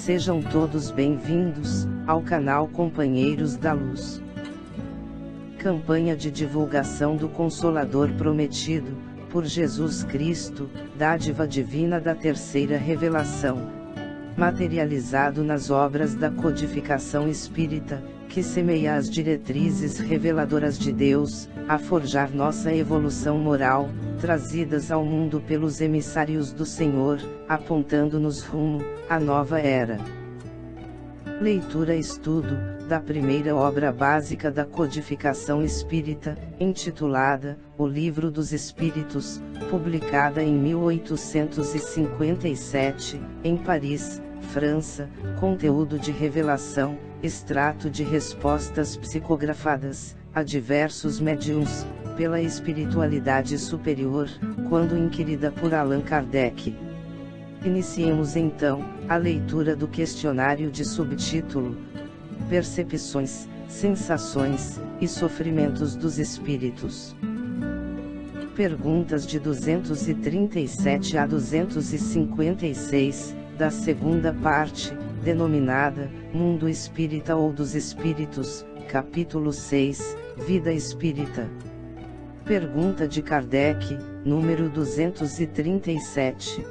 Sejam todos bem-vindos ao canal Companheiros da Luz. Campanha de divulgação do Consolador Prometido, por Jesus Cristo, dádiva divina da terceira revelação, materializado nas obras da codificação espírita, que semeia as diretrizes reveladoras de Deus, a forjar nossa evolução moral, trazidas ao mundo pelos emissários do Senhor, apontando-nos rumo à nova era. Leitura-estudo da primeira obra básica da codificação espírita, intitulada O Livro dos Espíritos, publicada em 1857, em Paris, França. Conteúdo de revelação, extrato de respostas psicografadas a diversos médiuns, pela espiritualidade superior, quando inquirida por Allan Kardec. Iniciemos então a leitura do questionário de subtítulo: Percepções, Sensações e Sofrimentos dos Espíritos. Perguntas de 237 a 256, da segunda parte, denominada Mundo Espírita ou dos Espíritos, capítulo 6, Vida Espírita. Pergunta de Kardec, número 237.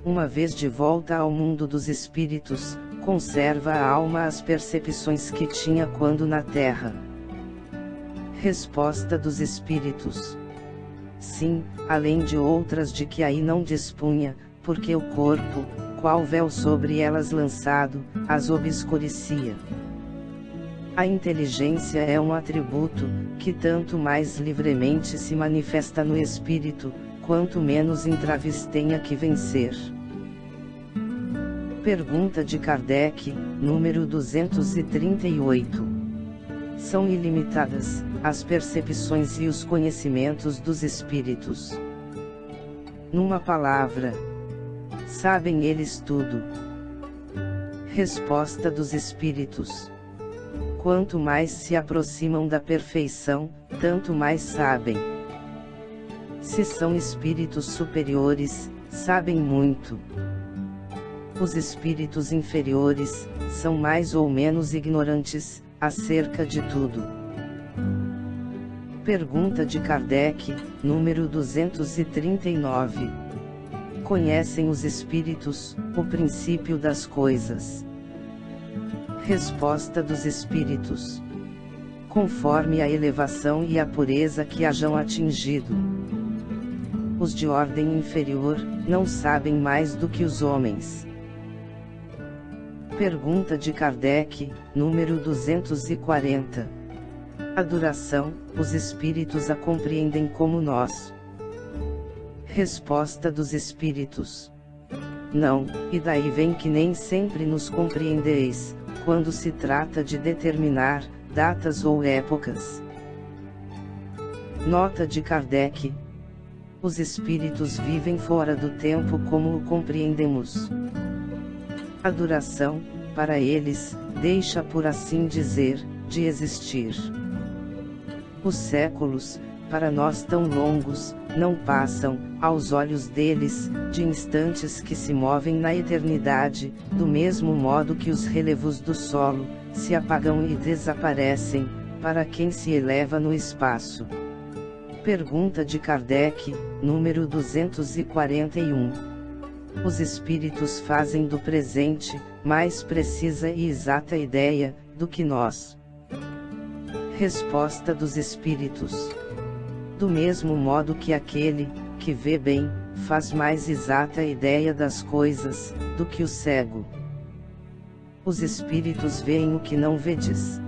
Uma vez de volta ao mundo dos espíritos, conserva a alma as percepções que tinha quando na Terra? Resposta dos espíritos: sim, além de outras de que aí não dispunha, porque o corpo, qual véu sobre elas lançado, as obscurecia. A inteligência é um atributo, que tanto mais livremente se manifesta no espírito, quanto menos entraves tenha que vencer. Pergunta de Kardec, número 238. São ilimitadas as percepções e os conhecimentos dos espíritos? Numa palavra, sabem eles tudo? Resposta dos espíritos: quanto mais se aproximam da perfeição, tanto mais sabem. Se são espíritos superiores, sabem muito. Os espíritos inferiores são mais ou menos ignorantes acerca de tudo. Pergunta de Kardec, número 239. Conhecem os espíritos o princípio das coisas? Resposta dos espíritos: conforme a elevação e a pureza que hajam atingido. Os de ordem inferior não sabem mais do que os homens. Pergunta de Kardec, número 240. A duração, os espíritos a compreendem como nós? Resposta dos espíritos: não, e daí vem que nem sempre nos compreendeis, quando se trata de determinar datas ou épocas. Nota de Kardec: os espíritos vivem fora do tempo como o compreendemos. A duração, para eles, deixa por assim dizer, de existir. Os séculos, para nós tão longos, não passam, aos olhos deles, de instantes que se movem na eternidade, do mesmo modo que os relevos do solo, se apagam e desaparecem, para quem se eleva no espaço. Pergunta de Kardec, número 241. Os espíritos fazem do presente, mais precisa e exata ideia, do que nós? Resposta dos espíritos: do mesmo modo que aquele, que vê bem, faz mais exata ideia das coisas, do que o cego. Os espíritos veem o que não vedes.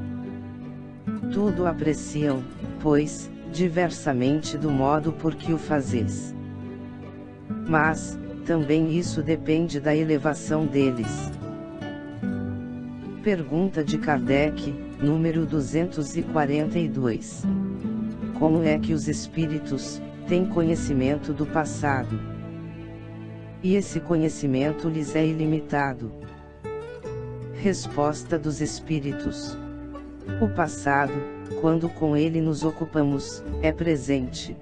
Tudo apreciam, pois, diversamente do modo por que o fazes. Mas, também isso depende da elevação deles. Pergunta de Kardec, número 242. Como é que os espíritos têm conhecimento do passado? E esse conhecimento lhes é ilimitado? Resposta dos espíritos: o passado, quando com ele nos ocupamos, é presente.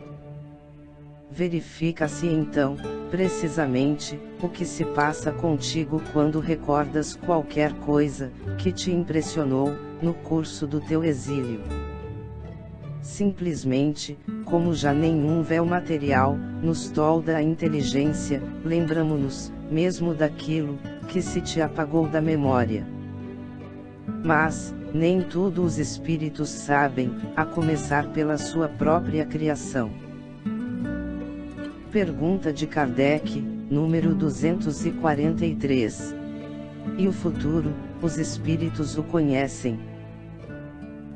verifica-se então, precisamente, o que se passa contigo quando recordas qualquer coisa que te impressionou no curso do teu exílio. Simplesmente, como já nenhum véu material nos tolda a inteligência, lembramo-nos, mesmo daquilo que se te apagou da memória. Mas, nem tudo os espíritos sabem, a começar pela sua própria criação. Pergunta de Kardec, número 243. E o futuro, os espíritos o conhecem?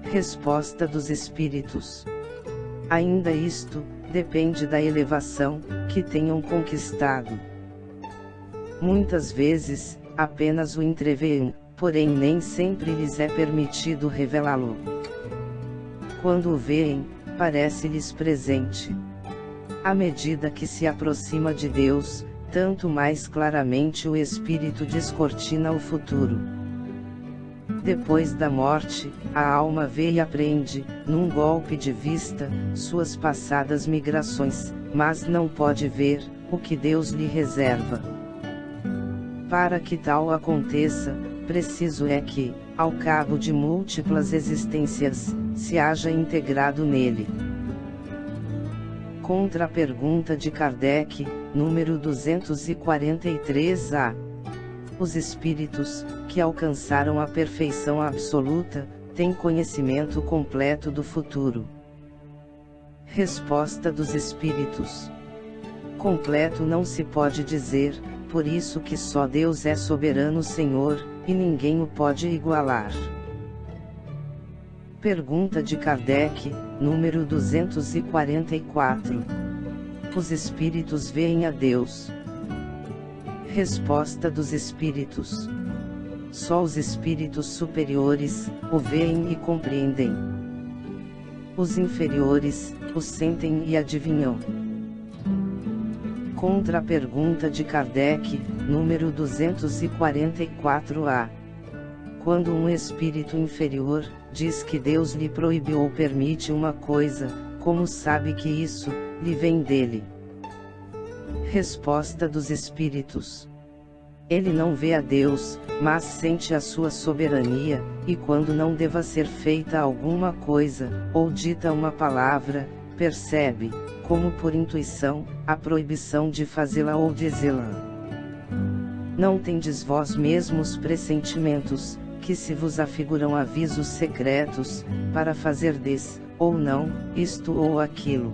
Resposta dos espíritos. Ainda isto, depende da elevação que tenham conquistado. Muitas vezes, apenas o entreveem, porém nem sempre lhes é permitido revelá-lo. Quando o veem, parece-lhes presente. À medida que se aproxima de Deus, tanto mais claramente o espírito descortina o futuro. Depois da morte, a alma vê e aprende, num golpe de vista, suas passadas migrações, mas não pode ver o que Deus lhe reserva. Para que tal aconteça, preciso é que, ao cabo de múltiplas existências, se haja integrado nele. Contra a pergunta de Kardec, número 243-A. Os espíritos, que alcançaram a perfeição absoluta, têm conhecimento completo do futuro. Resposta dos espíritos. Completo não se pode dizer, por isso que só Deus é soberano Senhor, e ninguém o pode igualar. Pergunta de Kardec, número 244. Os espíritos veem a Deus? Resposta dos espíritos. Só os espíritos superiores o veem e compreendem. Os inferiores o sentem e adivinham. Contra a pergunta de Kardec, número 244-A. Quando um espírito inferior diz que Deus lhe proíbe ou permite uma coisa, como sabe que isso lhe vem dele? Resposta dos espíritos. Ele não vê a Deus, mas sente a sua soberania, e quando não deva ser feita alguma coisa, ou dita uma palavra, percebe, como por intuição, a proibição de fazê-la ou dizê-la. Não tendes vós mesmos pressentimentos, que se vos afiguram avisos secretos, para fazer ou não, isto ou aquilo.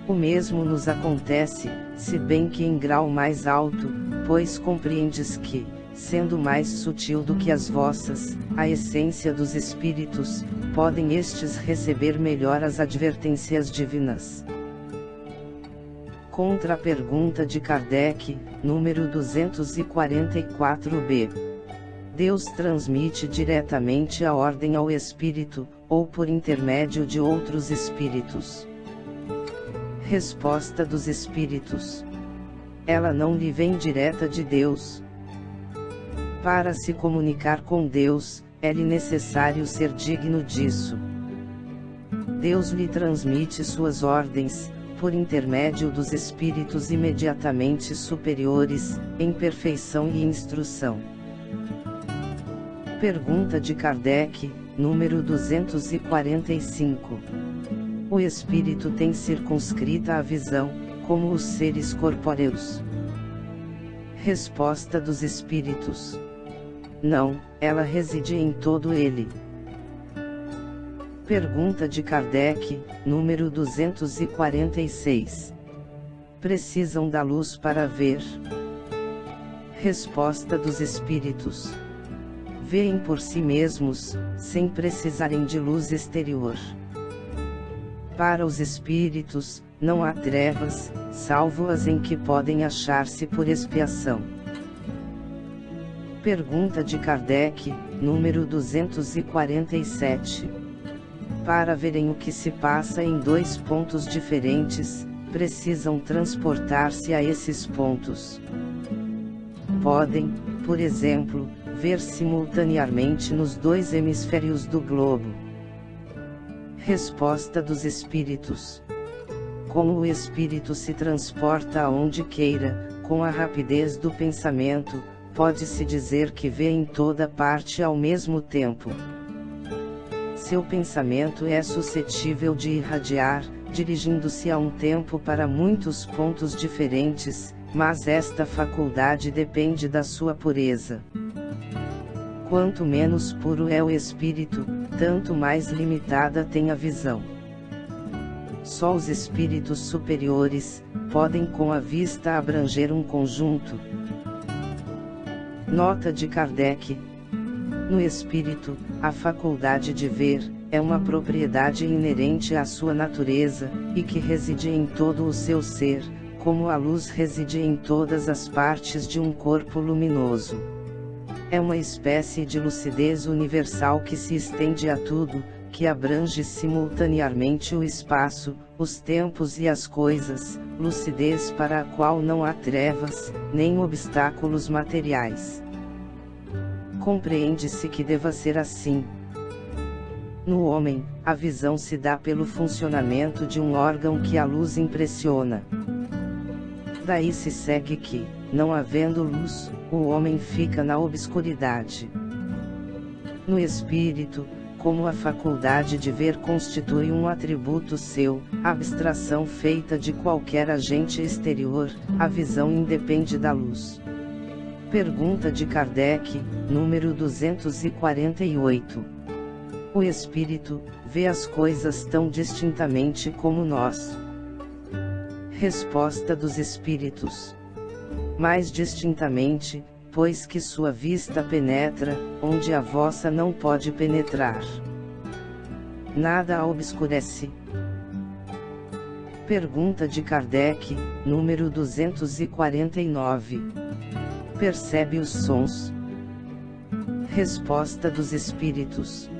O mesmo nos acontece, se bem que em grau mais alto, pois compreendes que, sendo mais sutil do que as vossas, a essência dos espíritos, podem estes receber melhor as advertências divinas. Contra a pergunta de Kardec, número 244-B. Deus transmite diretamente a ordem ao espírito, ou por intermédio de outros espíritos? Resposta dos espíritos. Ela não lhe vem direta de Deus. Para se comunicar com Deus, é-lhe necessário ser digno disso. Deus lhe transmite suas ordens, por intermédio dos espíritos imediatamente superiores, em perfeição e instrução. Pergunta de Kardec, número 245. O espírito tem circunscrita a visão, como os seres corpóreos? Resposta dos espíritos. Não, ela reside em todo ele. Pergunta de Kardec, número 246. Precisam da luz para ver? Resposta dos espíritos. Veem por si mesmos, sem precisarem de luz exterior. Para os espíritos, não há trevas, salvo as em que podem achar-se por expiação. Pergunta de Kardec, número 247. Para verem o que se passa em dois pontos diferentes, precisam transportar-se a esses pontos. Podem, por exemplo, ver simultaneamente nos dois hemisférios do globo. Resposta dos espíritos. como o espírito se transporta aonde queira, com a rapidez do pensamento, pode-se dizer que vê em toda parte ao mesmo tempo. Seu pensamento é suscetível de irradiar, dirigindo-se a um tempo para muitos pontos diferentes, mas esta faculdade depende da sua pureza. Quanto menos puro é o espírito, tanto mais limitada tem a visão. Só os espíritos superiores podem com a vista abranger um conjunto. Nota de Kardec: no espírito, a faculdade de ver é uma propriedade inerente à sua natureza, e que reside em todo o seu ser, como a luz reside em todas as partes de um corpo luminoso. É uma espécie de lucidez universal que se estende a tudo, que abrange simultaneamente o espaço, os tempos e as coisas, lucidez para a qual não há trevas, nem obstáculos materiais. Compreende-se que deva ser assim. No homem, a visão se dá pelo funcionamento de um órgão que a luz impressiona. Daí se segue que, não havendo luz, o homem fica na obscuridade. No espírito, como a faculdade de ver constitui um atributo seu, abstração feita de qualquer agente exterior, a visão independe da luz. Pergunta de Kardec, número 248. O espírito vê as coisas tão distintamente como nós? Resposta dos espíritos: mais distintamente, pois que sua vista penetra, onde a vossa não pode penetrar. Nada a obscurece. Pergunta de Kardec, número 249. Percebe os sons? Resposta dos espíritos: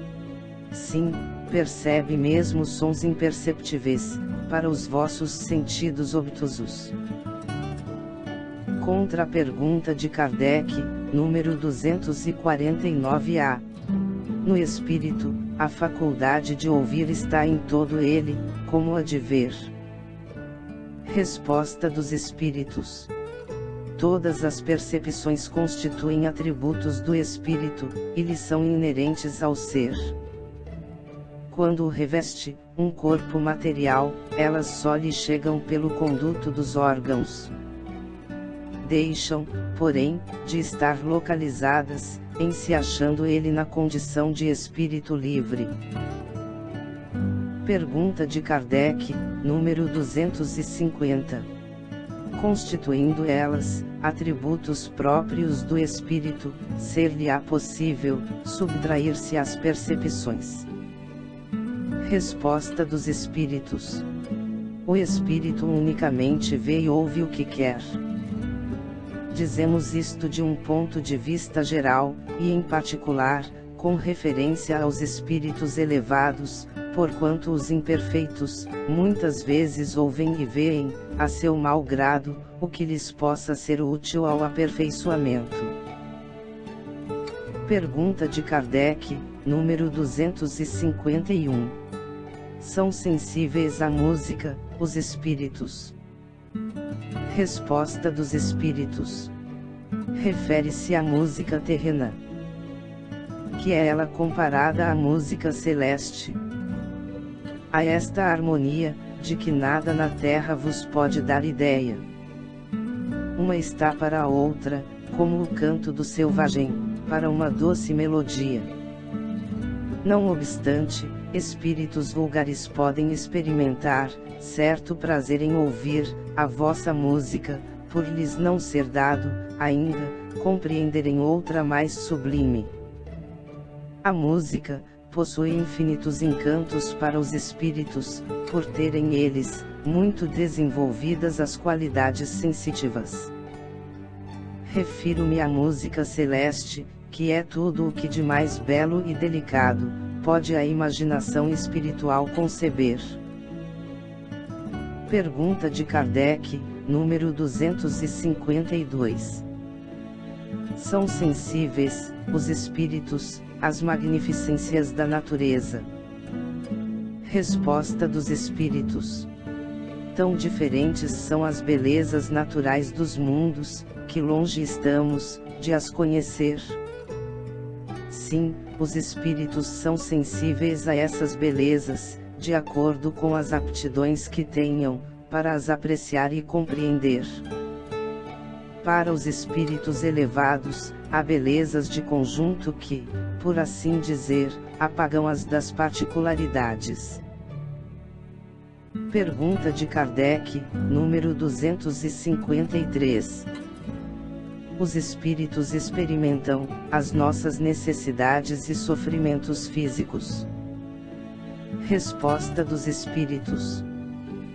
sim, percebe mesmo sons imperceptíveis, para os vossos sentidos obtusos. Contra a pergunta de Kardec, número 249-A. No espírito, a faculdade de ouvir está em todo ele, como a de ver. Resposta dos espíritos: todas as percepções constituem atributos do espírito, e lhe são inerentes ao ser. Quando o reveste um corpo material, elas só lhe chegam pelo conduto dos órgãos. Deixam, porém, de estar localizadas, em se achando ele na condição de espírito livre. Pergunta de Kardec, número 250. Constituindo elas atributos próprios do espírito, ser-lhe-á possível subtrair-se às percepções? Resposta dos espíritos: o espírito unicamente vê e ouve o que quer. Dizemos isto de um ponto de vista geral, e em particular, com referência aos espíritos elevados, porquanto os imperfeitos, muitas vezes ouvem e veem, a seu mau grado, o que lhes possa ser útil ao aperfeiçoamento. Pergunta de Kardec, número 251. São sensíveis à música, os espíritos? Resposta dos espíritos: refere-se à música terrena. Que é ela comparada à música celeste? A esta harmonia, de que nada na terra vos pode dar ideia. Uma está para a outra, como o canto do selvagem, para uma doce melodia. Não obstante, espíritos vulgares podem experimentar certo prazer em ouvir a vossa música, por lhes não ser dado, ainda, compreenderem outra mais sublime. A música possui infinitos encantos para os espíritos, por terem eles muito desenvolvidas as qualidades sensitivas. Refiro-me à música celeste, que é tudo o que de mais belo e delicado pode a imaginação espiritual conceber. Pergunta de Kardec, número 252. São sensíveis, os espíritos, às magnificências da natureza? Resposta dos espíritos: Tão diferentes são as belezas naturais dos mundos, que longe estamos de as conhecer. Sim, os espíritos são sensíveis a essas belezas, de acordo com as aptidões que tenham, para as apreciar e compreender. Para os espíritos elevados, há belezas de conjunto que, por assim dizer, apagam as das particularidades. Pergunta de Kardec, número 253. Os espíritos experimentam as nossas necessidades e sofrimentos físicos? Resposta dos espíritos: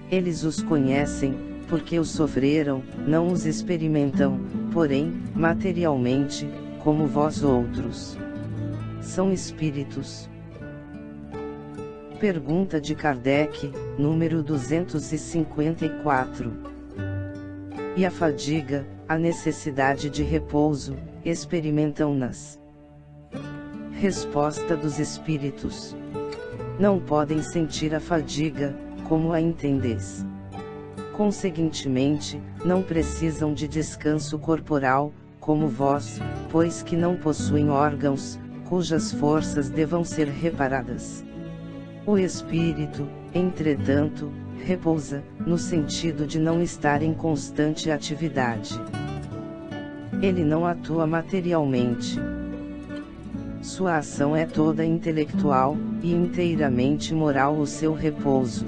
eles os conhecem, porque os sofreram, não os experimentam, porém, materialmente, como vós outros. São espíritos. Pergunta de Kardec, número 254. E a fadiga, a necessidade de repouso, experimentam-nas? Resposta dos espíritos: não podem sentir a fadiga, como a entendeis. Conseguintemente, não precisam de descanso corporal, como vós, pois que não possuem órgãos, cujas forças devam ser reparadas. O espírito, entretanto, repousa, no sentido de não estar em constante atividade. Ele não atua materialmente. Sua ação é toda intelectual, e inteiramente moral o seu repouso.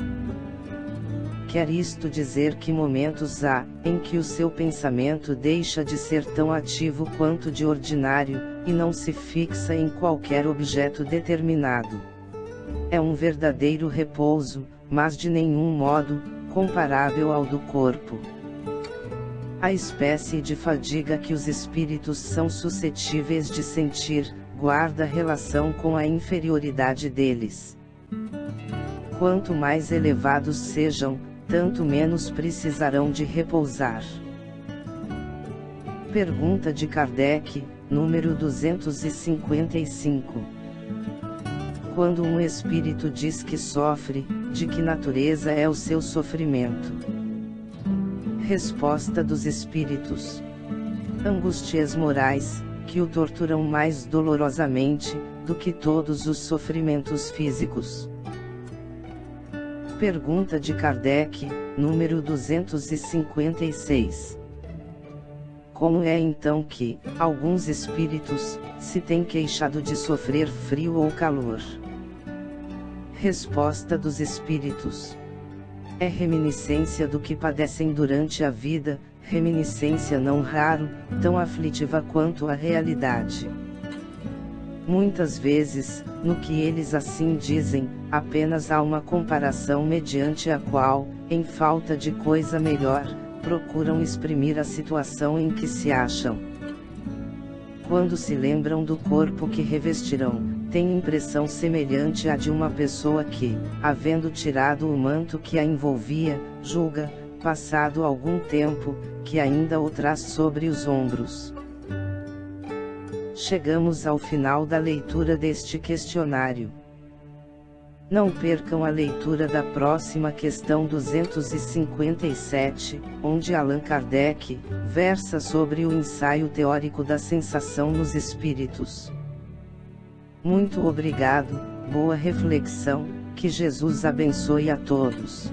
Quer isto dizer que momentos há, em que o seu pensamento deixa de ser tão ativo quanto de ordinário, e não se fixa em qualquer objeto determinado. É um verdadeiro repouso, mas de nenhum modo comparável ao do corpo. A espécie de fadiga que os espíritos são suscetíveis de sentir, guarda relação com a inferioridade deles. Quanto mais elevados sejam, tanto menos precisarão de repousar. Pergunta de Kardec, número 255. Quando um espírito diz que sofre, de que natureza é o seu sofrimento? Resposta dos espíritos: angústias morais, que o torturam mais dolorosamente, do que todos os sofrimentos físicos. Pergunta de Kardec, número 256. Como é então que, alguns espíritos, se têm queixado de sofrer frio ou calor? Resposta dos espíritos: é reminiscência do que padecem durante a vida, reminiscência não raro, tão aflitiva quanto a realidade. Muitas vezes, no que eles assim dizem, apenas há uma comparação mediante a qual, em falta de coisa melhor, procuram exprimir a situação em que se acham. Quando se lembram do corpo que revestirão, têm impressão semelhante à de uma pessoa que, havendo tirado o manto que a envolvia, julga, passado algum tempo, que ainda o traz sobre os ombros. Chegamos ao final da leitura deste questionário. Não percam a leitura da próxima questão 257, onde Allan Kardec versa sobre o ensaio teórico da sensação nos espíritos. Muito obrigado, boa reflexão, que Jesus abençoe a todos.